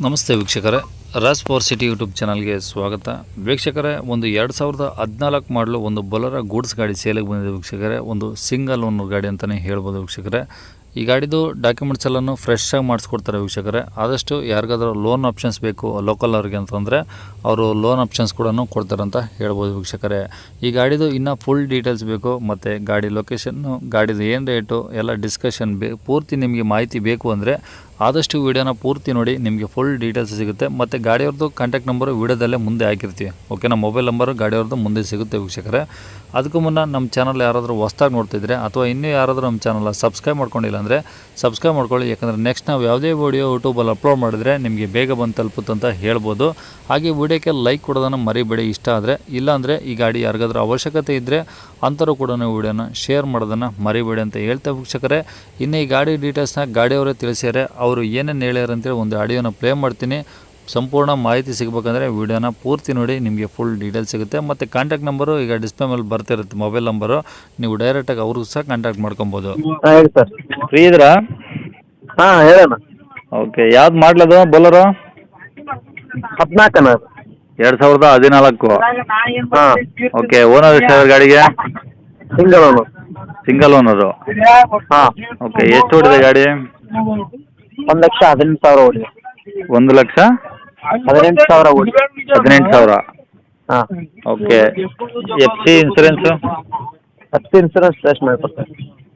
ನಮಸ್ತೆ ವೀಕ್ಷಕರೇ, Raj power city YouTube ಚಾನಲ್ಗೆ ಸ್ವಾಗತ. ವೀಕ್ಷಕರೇ, ಒಂದು 2014 ಮಾಡಲು ಒಂದು ಬೊಲೊರೋ ಗೂಡ್ಸ್ ಗಾಡಿ ಸೇಲಿಗೆ ಬಂದಿದೆ ವೀಕ್ಷಕರೇ. ಒಂದು ಸಿಂಗಲ್ ಓನರ್ ಗಾಡಿ ಅಂತಲೇ ಹೇಳ್ಬೋದು ವೀಕ್ಷಕರೇ. ಈ ಗಾಡಿದು ಡಾಕ್ಯುಮೆಂಟ್ಸ್ ಎಲ್ಲನೂ ಫ್ರೆಶ್ ಆಗಿ ಮಾಡಿಸ್ಕೊಡ್ತಾರೆ ವೀಕ್ಷಕರೇ. ಆದಷ್ಟು ಯಾರಿಗಾದ್ರೂ ಲೋನ್ ಆಪ್ಷನ್ಸ್ ಬೇಕು ಲೋಕಲ್ ಅವ್ರಿಗೆ ಅಂತಂದರೆ ಅವರು ಲೋನ್ ಆಪ್ಷನ್ಸ್ ಕೂಡ ಕೊಡ್ತಾರಂತ ಹೇಳ್ಬೋದು ವೀಕ್ಷಕರೇ. ಈ ಗಾಡಿದು ಇನ್ನೂ ಫುಲ್ ಡೀಟೇಲ್ಸ್ ಬೇಕು, ಮತ್ತು ಗಾಡಿ ಲೊಕೇಶನ್ನು, ಗಾಡಿದು ಏನು ರೇಟು ಎಲ್ಲ ಡಿಸ್ಕಷನ್ ಪೂರ್ತಿ ನಿಮಗೆ ಮಾಹಿತಿ ಬೇಕು ಅಂದರೆ ಆದಷ್ಟು ವೀಡಿಯೋನ ಪೂರ್ತಿ ನೋಡಿ, ನಿಮಗೆ ಫುಲ್ ಡೀಟೇಲ್ಸ್ ಸಿಗುತ್ತೆ. ಮತ್ತು ಗಾಡಿಯವ್ರದ್ದು ಕಾಂಟ್ಯಾಕ್ಟ್ ನಂಬರು ವೀಡಿಯೋದಲ್ಲೇ ಮುಂದೆ ಹಾಕಿರ್ತೀವಿ. ಓಕೆನಾ, ಮೊಬೈಲ್ ನಂಬರು ಗಾಡಿಯವ್ರದ್ದು ಮುಂದೆ ಸಿಗುತ್ತೆ ವೀಕ್ಷಕರೇ. ಅದಕ್ಕೂ ಮುನ್ನ ನಮ್ಮ ಚಾನಲ್ ಯಾರಾದರೂ ಹೊಸ್ದಾಗಿ ನೋಡ್ತಿದ್ರೆ ಅಥವಾ ಇನ್ನೂ ಯಾರಾದರೂ ನಮ್ಮ ಚಾನಲ್ ಸಬ್ಸ್ಕ್ರೈಬ್ ಮಾಡ್ಕೊಂಡಿಲ್ಲ ಅಂದರೆ ಸಬ್ಸ್ಕ್ರೈಬ್ ಮಾಡ್ಕೊಳ್ಳಿ. ಯಾಕಂದರೆ ನೆಕ್ಸ್ಟ್ ನಾವು ಯಾವುದೇ ವೀಡಿಯೋ ಯೂಟ್ಯೂಬಲ್ಲಿ ಅಪ್ಲೋಡ್ ಮಾಡಿದ್ರೆ ನಿಮಗೆ ಬೇಗ ಬಂದು ತಲುಪುತ್ತಂತ ಹೇಳ್ಬೋದು. ಹಾಗೆ ವೀಡಿಯೋಕ್ಕೆ ಲೈಕ್ ಕೊಡೋದನ್ನು ಮರಿಬೇಡಿ ಇಷ್ಟ ಆದರೆ. ಇಲ್ಲಾಂದರೆ ಈ ಗಾಡಿ ಯಾರಿಗಾದ್ರೂ ಅವಶ್ಯಕತೆ ಇದ್ದರೆ ಅಂಥವ್ರು ಕೂಡ ವೀಡಿಯೋನ ಶೇರ್ ಮಾಡೋದನ್ನು ಮರಿಬೇಡಿ ಅಂತ ಹೇಳ್ತಾ ವೀಕ್ಷಕರೇ. ಇನ್ನು ಈ ಗಾಡಿ ಡೀಟೇಲ್ಸ್ನ ಗಾಡಿಯವರೇ ತಿಳಿಸ್ಯಾರೆ, ಅವರು ಏನೇನು ಹೇಳ್ಯಾರ ಅಂತೇಳಿ ಒಂದು ಆಡಿಯೋನ ಪ್ಲೇ ಮಾಡ್ತೀನಿ. ಸಂಪೂರ್ಣ ಮಾಹಿತಿ ಸಿಗಬೇಕಂದ್ರೆ ವೀಡಿಯೋನ ಪೂರ್ತಿ ನೋಡಿ, ನಿಮಗೆ ಫುಲ್ ಡೀಟೇಲ್ಸ್ ಸಿಗುತ್ತೆ. ಮತ್ತು ಕಾಂಟ್ಯಾಕ್ಟ್ ನಂಬರು ಈಗ ಡಿಸ್ಪ್ಲೇ ಮೇಲೆ ಬರ್ತಿರುತ್ತೆ, ಮೊಬೈಲ್ ನಂಬರು. ನೀವು ಡೈರೆಕ್ಟಾಗಿ ಅವ್ರಿಗೂ ಸಹ ಕಾಂಟ್ಯಾಕ್ಟ್ ಮಾಡ್ಕೊಬೋದು. ಹೇಳಿ ಸರ್. ಫ್ರೀ ಇದ್ರಾ? ಹಾಂ ಹೇಳೋಣ. ಓಕೆ, ಯಾವ್ದು ಮಾಡಲದು ಬೊಲೊರೋ? 14 2014. ಹಾಂ. ಓಕೆ, ಓನರ್ ಎಷ್ಟು ಗಾಡಿಗೆ? Single owner. Single owner. ಹಾಂ. ಓಕೆ, ಎಷ್ಟು ಓಡಿದೆ ಗಾಡಿ? 1,18,000 ಓಡಿ. 1,18,000 ಓಡಿ. 18,000. ಹಾಂ. Okay, F C insurance? ಹತ್ತು ಇನ್ಸೂರೆನ್ಸ್ ಫ್ರೆಶ್ ಮಾಡಿಕೊಡ್ತಾರೆ.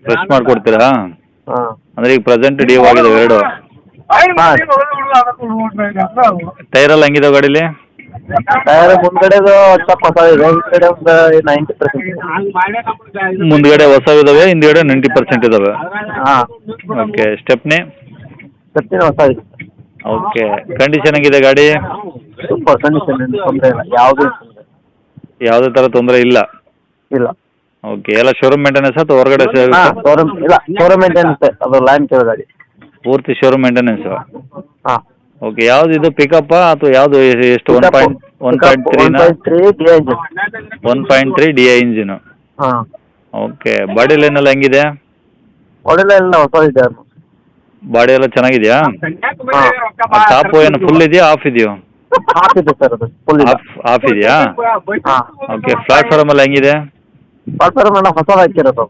ಫ್ರೆಶ್ ಮಾಡಿಕೊಡ್ತೀರಾ? ಹಾಂ. ಅಂದರೆ ಈಗ ಪ್ರೆಸೆಂಟ್ ಡ್ಯೂ ಆಗಿದೆ ಎರಡು. ಹಾಂ. ಟೈರೆಲ್ಲ ಹೆಂಗಿದಾವೆ ಗಾಡೀಲಿ? ಟೈರ್ ಮುಂದ್ಗಡೆದು ಸ್ವಲ್ಪ ಹೊಸ ಇದೆ, ಹಿಂದ್ಗಡೆ ಒಂದು 90%. ಮುಂದ್ಗಡೆ ಹೊಸ ಇದಾವೆ, ಹಿಂದ್ಗಡೆ 90% ಇದಾವೆ. ಹಾಂ. Okay, stepney? ಸತ್ತಿನ ಹೊಸ ಇದೆ. ಓಕೆ, ಕಂಡೀಷನ್ ಹೆಂಗಿದೆ ಗಾಡಿ? ಸೂಪರ್ ಕಂಡೀಷನ್, ತೊಂದರೆ ಇಲ್ಲ, ಯಾವುದೂ ಯಾವುದೇ ಥರ ತೊಂದರೆ ಇಲ್ಲ? ಇಲ್ಲ. ಓಕೆ, ಎಲ್ಲ ಶೋರೂಮ್ ಮೇಂಟೆನೆನ್ಸ್ ಅಥವಾ ಹೊರಗಡೆ? ಹಾಂ, ಶೋರೂಮ್ ಇಲ್ಲ, ಶೋರೂಮ್ ಮೇಂಟೆನೆನ್ಸ್. ಅದು ಲೈನ್ ಕೇಳೋ ಗಾಡಿ. ಪೂರ್ತಿ ಶೋರೂಮ್ ಮೇಂಟೆನೆನ್ಸು? ಹಾಂ. ಓಕೆ, ಯಾವ್ದು ಇದು ಪಿಕಪ್ಪಾ ಅಥವಾ ಯಾವುದು? ಎಷ್ಟು? 1.3 D engine. 1.3 D I engine. ಹಾಂ. ಓಕೆ, ಬಾಡಿ ಲೈನೆಲ್ಲ ಹೆಂಗಿದೆ? ಒಳ್ಳೆ ಎಲ್ಲ ಹೊಸ ಇದೆ. ಬಾಡಿ ಎಲ್ಲ ಚೆನ್ನಾಗಿದೆಯಾ? ಹಾಂ. ಟಾಪು ಏನು ಫುಲ್ ಇದೆಯಾ, ಆಫ್ ಇದೆಯೋ? ಹಾಫ್ ಇದೆ ಸರ್, ಅದು ಫುಲ್ ಇದೆ. ಆಫ್ ಇದೆಯಾ? ಹಾಂ. ಓಕೆ, ಪ್ಲಾಟ್ಫಾರ್ಮ್ ಎಲ್ಲ ಹೆಂಗಿದೆ? ಪ್ಲಾಟ್ಫಾರ್ಮ್ ಎಲ್ಲ ಹೊಸ ಹಾಕಿರೋದು.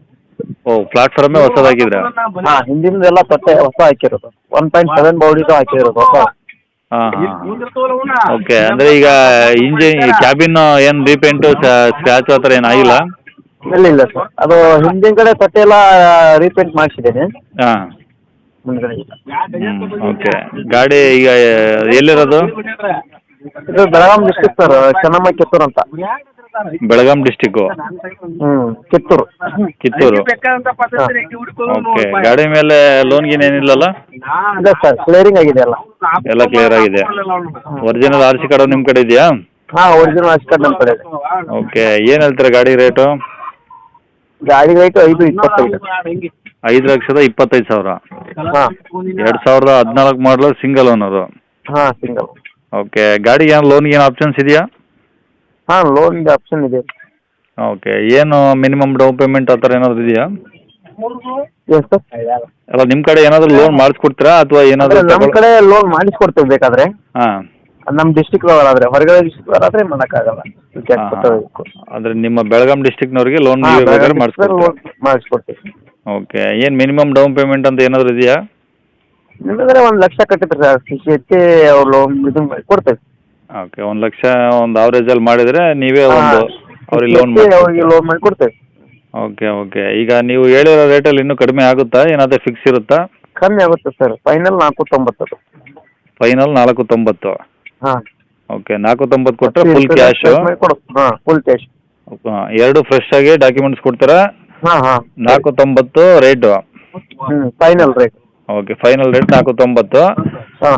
ಓ, ಪ್ಲಾಟ್ಫಾರ್ಮೇ ಹೊಸದು ಹಾಕಿದ್ರೆ? ಹಾಂ, ಹಿಂದಿನದೆಲ್ಲ ತೊಟ್ಟೆ ಹೊಸ ಹಾಕಿರೋದು. 1.7 ಬೌಡಿದು ಹಾಕಿರೋದು ಹೊಸ. ಹಾಂ ಹಾಂ. ಓಕೆ, ಅಂದರೆ ಈಗ ಇಂಜಿನ್ ಕ್ಯಾಬಿನ್ ಏನು ರೀಪೇಂಟು ಸ್ಕ್ರ್ಯಾಚ್ ಆ ಥರ ಏನು ಆಗಿಲ್ಲ? ಇಲ್ಲ ಸರ್, ಅದು ಹಿಂದಿನ ಕಡೆ ತೊಟ್ಟೆ ಎಲ್ಲ ರೀಪೇಂಟ್ ಮಾಡಿಸಿದ್ದೇನೆ. ಹಾಂ. ಮುಂದ್ಗಡೆ ಇಲ್ಲ. ಓಕೆ, ಗಾಡಿ ಈಗ ಎಲ್ಲಿರೋದು? ಇದು ಬೆಳಗಾಂ ಡಿಸ್ಟಿಕ್ ಸರ್, ಚೆನ್ನಮ್ಮ ಕಿತ್ತೂರು ಅಂತ. ಬೆಳಗಾಂ ಡಿಸ್ಟಿಕ್ಕು? ಕಿತ್ತೂರು. ಓಕೆ, ಗಾಡಿ ಮೇಲೆ ಲೋನ್ ಗೀನ್ ಏನಿಲ್ಲಲ್ಲ? ಇಲ್ಲ ಸರ್, ಕ್ಲಿಯರಿಂಗ್ ಆಗಿದೆ ಎಲ್ಲ. ಎಲ್ಲ ಕ್ಲಿಯರ್ ಆಗಿದೆ. ಒರಿಜಿನಲ್ ಆರ್ ಸಿ ಕಾರ್ಡು ನಿಮ್ಮ ಕಡೆ ಇದೆಯಾ? ಹಾಂ, ಒರಿಜಿನಲ್ ಆರ್ ಸಿ ಕಾರ್ಡ್ ನಮ್ಮ ಕಡೆ ಇದೆ. ಓಕೆ, ಏನು ಹೇಳ್ತೀರಾ ಗಾಡಿ ರೇಟು? ಗಾಡಿ ರೇಟು 5,25. 5,25,000. ಹಾಂ. 2014 ಮಾಡಲು ಸಿಂಗಲ್ ಓನರು? ಹಾಂ, ಸಿಂಗಲ್. ಓಕೆ, ಗಾಡಿಗೆ ಏನು ಲೋನ್ಗೆ ಏನು ಆಪ್ಷನ್ಸ್ ಇದೆಯಾ? ಹಾಂ, ಲೋನ್ಗೆ ಆಪ್ಷನ್ ಇದೆ. ಓಕೆ, ಏನು ಮಿನಿಮಮ್ ಡೌನ್ ಪೇಮೆಂಟ್ ಆ ಥರ ಏನಾದರೂ ಇದೆಯಾ? Yes sir. ಅಲ್ಲ, ನಿಮ್ಮ ಕಡೆ ಏನಾದರೂ ಲೋನ್ ಮಾಡಿಸ್ಕೊಡ್ತೀರಾ ಅಥವಾ ಏನಾದರೂ? ನಮ್ಮ ಕಡೆ ಲೋನ್ ಮಾಡಿಸ್ಕೊಡ್ತೇವೆ ಬೇಕಾದ್ರೆ. ಹಾಂ. ನಮ್ಮ ಡಿಸ್ಟಿಕ್ ಆದರೆ, ಹೊರಗಡೆ ಡಿಸ್ಟಿಕ್ ಆದರೆ ಮಾಡೋಕ್ಕಾಗಲ್ಲ. ಅಂದರೆ ನಿಮ್ಮ ಬೆಳಗಾಂ ಡಿಸ್ಟಿಕ್ನವ್ರಿಗೆ ಲೋನ್ ಮಾಡಿಸ್ಕೊಡ್ತೀವಿ. ಓಕೆ, ಏನು ಮಿನಿಮಮ್ ಡೌನ್ ಪೇಮೆಂಟ್ ಅಂತ ಏನಾದರೂ ಇದೆಯಾ? ನಿಮಗೆ 1,00,000 ಕಟ್ಟಿದ್ರೆ ಹೆಚ್ಚಿ ಅವ್ರು ಲೋನ್ ಇದು ಕೊಡ್ತೇವೆ. ಓಕೆ, 1,00,000 ಒಂದು ಆವ್ರೇಜಲ್ಲಿ ಮಾಡಿದರೆ ನೀವೇ ಒಂದು ಅವ್ರಿಗೆ ಲೋನ್ ಮಾಡಿ ಕೊಡ್ತೇವೆ. ಓಕೆ ಓಕೆ, ಈಗ ನೀವು ಹೇಳಿರೋ ರೇಟಲ್ಲಿ ಇನ್ನೂ ಕಡಿಮೆ ಆಗುತ್ತಾ, ಏನಾದರೂ ಫಿಕ್ಸ್ ಇರುತ್ತಾ? ಕಮ್ಮಿ ಆಗುತ್ತೆ ಸರ್, ಫೈನಲ್ 4,90. ಫೈನಲ್ 4,90. ಹಾಂ. ಓಕೆ, 4,90 ಕೊಟ್ಟರೆ ಫುಲ್ ಕ್ಯಾಶು? ಹಾಂ, ಫುಲ್ ಕ್ಯಾಶ್. ಎರಡು ಫ್ರೆಶ್ ಆಗಿ ಡಾಕ್ಯುಮೆಂಟ್ಸ್ ಕೊಡ್ತೀರಾ? ಹಾಂ ಹಾಂ. 4,90 rate? Final rate. Okay, final rate 4,90. ಹಾಂ.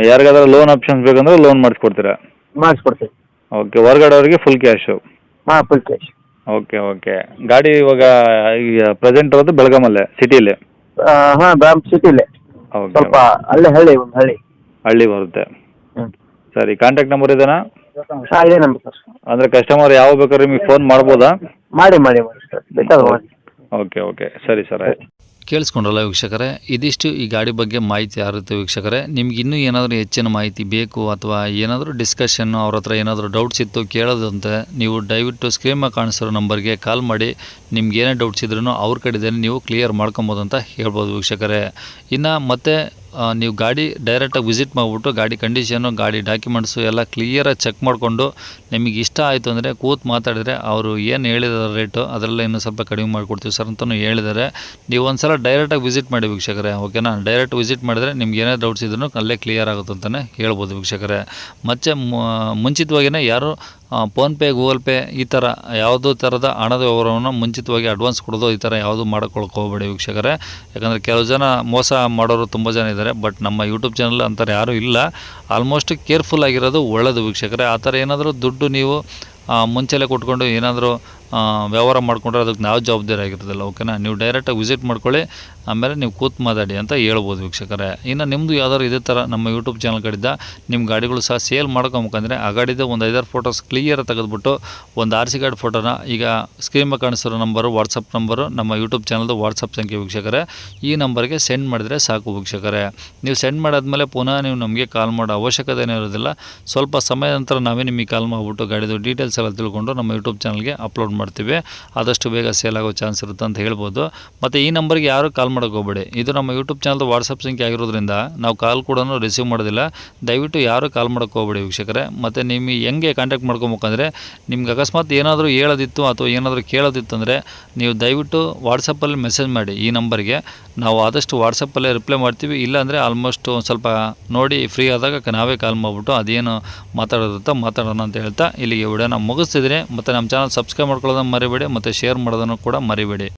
ಯಾರಿಗಾದ್ರೂ ಲೋನ್ ಆಪ್ಷನ್ಸ್ ಬೇಕಂದ್ರೆ ಲೋನ್ ಮಾಡಿಸ್ಕೊಡ್ತೀರಾ? ಮಾಡಿಸ್ಕೊಡ್ತೀವಿ. ಓಕೆ, ಹೊರಗಡೆ ಅವ್ರಿಗೆ ಫುಲ್ ಕ್ಯಾಶು? ಹಾಂ, ಫುಲ್ ಕ್ಯಾಶ್. ಓಕೆ ಓಕೆ, ಗಾಡಿ ಇವಾಗ ಈಗ ಪ್ರೆಸೆಂಟ್ ಇರೋದು ಬೆಳಗಾಮಲ್ಲೇ ಸಿಟಿಲಿ? ಹಾಂ, ಬ್ಯಾಮ್ ಸಿಟಿಲೇ. ಓಕೆ, ಸ್ವಲ್ಪ ಹಳ್ಳಿ ಒಂದು ಹಳ್ಳಿ ಬರುತ್ತೆ. ಸರಿ, ಕಾಂಟ್ಯಾಕ್ಟ್ ನಂಬರ್ ಇದೆನಾ? ಹಾಂ, ಇದೇ ನಂಬರ್ ಸರ್. ಅಂದರೆ ಕಸ್ಟಮರ್ ಯಾವ ಬೇಕಾದ್ರೆ ನಿಮಗೆ ಫೋನ್ ಮಾಡ್ಬೋದಾ? ಮಾಡಿ ಸರ್, ಬೇಕಾದ್ರೆ ಮಾಡಿ. ಓಕೆ ಓಕೆ, ಸರಿ ಸರ್, ಆಯ್ತು. ಕೇಳಿಸ್ಕೊಂಡ್ರಲ್ಲ ವೀಕ್ಷಕರೇ, ಇದಿಷ್ಟು ಈ ಗಾಡಿ ಬಗ್ಗೆ ಮಾಹಿತಿ ಆಗುತ್ತೆ ವೀಕ್ಷಕರೇ. ನಿಮ್ಗೆ ಇನ್ನೂ ಏನಾದರೂ ಹೆಚ್ಚಿನ ಮಾಹಿತಿ ಬೇಕು ಅಥವಾ ಏನಾದರೂ ಡಿಸ್ಕಷನ್ನು ಅವ್ರ ಹತ್ರ ಏನಾದರೂ ಡೌಟ್ಸ್ ಇತ್ತು ಕೇಳೋದಂತೆ ನೀವು ದಯವಿಟ್ಟು ಸ್ಕ್ರೀನ್ ಮೇಲೆ ಕಾಣಿಸಿರೋ ನಂಬರ್ಗೆ ಕಾಲ್ ಮಾಡಿ ನಿಮ್ಗೆ ಏನೇ ಡೌಟ್ಸ್ ಇದ್ರೂ ಅವ್ರ ಕಡೆದಲ್ಲಿ ನೀವು ಕ್ಲಿಯರ್ ಮಾಡ್ಕೊಬೋದು ಅಂತ ಹೇಳ್ಬೋದು ವೀಕ್ಷಕರೇ. ಇನ್ನು ಮತ್ತೆ ನೀವು ಗಾಡಿ ಡೈರೆಕ್ಟಾಗಿ ವಿಸಿಟ್ ಮಾಡಿಬಿಟ್ಟು ಗಾಡಿ ಕಂಡೀಷನ್ನು ಗಾಡಿ ಡಾಕ್ಯುಮೆಂಟ್ಸು ಎಲ್ಲ ಕ್ಲಿಯರಾಗಿ ಚೆಕ್ ಮಾಡಿಕೊಂಡು ನಿಮಗೆ ಇಷ್ಟ ಆಯಿತು ಅಂದರೆ ಕೂತು ಮಾತಾಡಿದರೆ ಅವರು ಏನು ಹೇಳಿದಾರೆ ರೇಟು ಅದರಲ್ಲ ಇನ್ನೂ ಸ್ವಲ್ಪ ಕಡಿಮೆ ಮಾಡಿಕೊಡ್ತೀವಿ ಸರ್ ಅಂತಲೂ ಹೇಳಿದ್ದಾರೆ. ನೀವು ಒಂದು ಸಲ ಡೈರೆಕ್ಟಾಗಿ ವಿಸಿಟ್ ಮಾಡಿ ವೀಕ್ಷಕರೇ, ಓಕೆನಾ. ಡೈರೆಕ್ಟ್ ವಿಸಿಟ್ ಮಾಡಿದರೆ ನಿಮ್ಗೆ ಏನೇ ಡೌಟ್ಸ್ ಇದ್ರೂ ಅಲ್ಲೇ ಕ್ಲಿಯರ್ ಆಗುತ್ತೆ ಅಂತಲೇ ಹೇಳ್ಬೋದು ವೀಕ್ಷಕರೇ. ಮತ್ತು ಮುಂಚಿತವಾಗಿಯೇ ಯಾರು ಫೋನ್ಪೇ ಗೂಗಲ್ ಪೇ ಈ ಥರ ಯಾವುದೋ ಥರದ ಹಣದ ವ್ಯವಹಾರವನ್ನು ಮುಂಚಿತವಾಗಿ ಅಡ್ವಾನ್ಸ್ ಕೊಡೋದು ಈ ಥರ ಯಾವುದು ಮಾಡೋಕ್ಕೆ ಹೋಗಬೇಡಿ ವೀಕ್ಷಕರೇ. ಯಾಕಂದರೆ ಕೆಲವು ಜನ ಮೋಸ ಮಾಡೋರು ತುಂಬ ಜನ ಇದ್ದಾರೆ, ಬಟ್ ನಮ್ಮ ಯೂಟ್ಯೂಬ್ ಚಾನಲ್ ಅಂತಾರೆ ಯಾರೂ ಇಲ್ಲ. ಆಲ್ಮೋಸ್ಟ್ ಕೇರ್ಫುಲ್ ಆಗಿರೋದು ಒಳ್ಳೆಯದು ವೀಕ್ಷಕರೇ. ಆ ಥರ ಏನಾದರೂ ದುಡ್ಡು ನೀವು ಮುಂಚೆಲೇ ಕೊಟ್ಕೊಂಡು ಏನಾದರೂ ವ್ಯವಹಾರ ಮಾಡಿಕೊಂಡ್ರೆ ಅದಕ್ಕೆ ನಾವು ಜವಾಬ್ದಾರಿ ಆಗಿರೋದಿಲ್ಲ, ಓಕೆನಾ. ನೀವು ಡೈರೆಕ್ಟಾಗಿ ವಿಸಿಟ್ ಮಾಡ್ಕೊಳ್ಳಿ, ಆಮೇಲೆ ನೀವು ಕೂತು ಮಾತಾಡಿ ಅಂತ ಹೇಳ್ಬೋದು ವೀಕ್ಷಕರೇ. ಇನ್ನು ನಿಮ್ಮದು ಯಾವ್ದಾದ್ರು ಇದೇ ಥರ ನಮ್ಮ ಯೂಟ್ಯೂಬ್ ಚಾನಲ್ ಕಡೆಯಿಂದ ನಿಮ್ಮ ಗಾಡಿಗಳು ಸಹ ಸೇಲ್ ಮಾಡ್ಕೊಬೇಕಂದ್ರೆ ಆ ಗಾಡಿದು ಒಂದು 5-6 ಫೋಟೋಸ್ ಕ್ಲಿಯರ್ ತೆಗೆದುಬಿಟ್ಟು ಒಂದು RC ಕಾರ್ಡ್ ಫೋಟೋನ ಈಗ ಸ್ಕ್ರೀನ್ ಮೇಲೆ ಕಾಣಿಸಿರೋ ನಂಬರು ವಾಟ್ಸಪ್ ನಂಬರು ನಮ್ಮ ಯೂಟ್ಯೂಬ್ ಚಾನಲ್ದು ವಾಟ್ಸಪ್ ಸಂಖ್ಯೆ ವೀಕ್ಷಕರೇ. ಈ ನಂಬರ್ಗೆ ಸೆಂಡ್ ಮಾಡಿದರೆ ಸಾಕು ವೀಕ್ಷಕರೇ. ನೀವು ಸೆಂಡ್ ಮಾಡಾದ್ಮೇಲೆ ಪುನಃ ನೀವು ನಮಗೆ ಕಾಲ್ ಮಾಡೋ ಅವಶ್ಯಕತೆನೇ ಇರೋದಿಲ್ಲ. ಸ್ವಲ್ಪ ಸಮಯದ ನಂತರ ನಾವೇ ನಿಮಗೆ ಕಾಲ್ ಮಾಡಿಬಿಟ್ಟು ಗಾಡಿದು ಡೀಟೇಲ್ಸ್ ಎಲ್ಲ ತಿಳ್ಕೊಂಡು ನಮ್ಮ ಯೂಟ್ಯೂಬ್ ಚಾನಲ್ಗೆ ಅಪ್ಲೋಡ್ ಮಾಡ್ತೀವಿ. ಆದಷ್ಟು ಬೇಗ ಸೇಲ್ ಆಗೋ ಚಾನ್ಸ್ ಇರುತ್ತೆ ಅಂತ ಹೇಳ್ಬೋದು. ಮತ್ತು ಈ ನಂಬರ್ಗೆ ಯಾರು ಕಾಲ್ ಮಾಡೋಕ್ಕೆ ಹೋಗಬೇಡಿ. ಇದು ನಮ್ಮ ಯೂಟ್ಯೂಬ್ ಚಾನಲ್ದು ವಾಟ್ಸಪ್ ಸಂಖ್ಯೆ ಆಗಿರೋದ್ರಿಂದ ನಾವು ಕಾಲ್ ಕೂಡ ರಿಸೀವ್ ಮಾಡೋದಿಲ್ಲ. ದಯವಿಟ್ಟು ಯಾರು ಕಾಲ್ ಮಾಡೋಕ್ಕೆ ಹೋಗಬೇಡಿ ವೀಕ್ಷಕರೇ. ಮತ್ತು ನಿಮಗೆ ಹೆಂಗೆ ಕಾಂಟ್ಯಾಕ್ಟ್ ಮಾಡ್ಕೊಬೇಕಂದ್ರೆ ನಿಮ್ಗೆ ಅಕಸ್ಮಾತ್ ಏನಾದರೂ ಹೇಳೋದಿತ್ತು ಅಥವಾ ಏನಾದರೂ ಕೇಳೋದಿತ್ತು ಅಂದರೆ ನೀವು ದಯವಿಟ್ಟು ವಾಟ್ಸಪ್ಪಲ್ಲಿ ಮೆಸೇಜ್ ಮಾಡಿ ಈ ನಂಬರ್ಗೆ. ನಾವು ಆದಷ್ಟು ವಾಟ್ಸಪ್ಪಲ್ಲೇ ರಿಪ್ಲೈ ಮಾಡ್ತೀವಿ. ಇಲ್ಲಾಂದರೆ ಆಲ್ಮೋಸ್ಟ್ ಸ್ವಲ್ಪ ನೋಡಿ ಫ್ರೀ ಆದಾಗ ನಾವೇ ಕಾಲ್ ಮಾಡಿಬಿಟ್ಟು ಅದೇನು ಮಾತಾಡೋದಿರುತ್ತೋ ಮಾತಾಡೋಣ ಅಂತ ಹೇಳ್ತಾ ಇಲ್ಲಿಗೆ ವಿಡಿಯೋನ ಮುಗಿಸ್ತಿದ್ದೀನಿ. ಮತ್ತು ನಮ್ಮ ಚಾನಲ್ ಸಬ್ಸ್ಕ್ರೈಬ್ ಮಾಡ್ಕೊಳ್ಳೋದನ್ನು ಮರಿಬೇಡಿ ಮತ್ತು ಶೇರ್ ಮಾಡೋದನ್ನು ಕೂಡ ಮರಿಬೇಡಿ.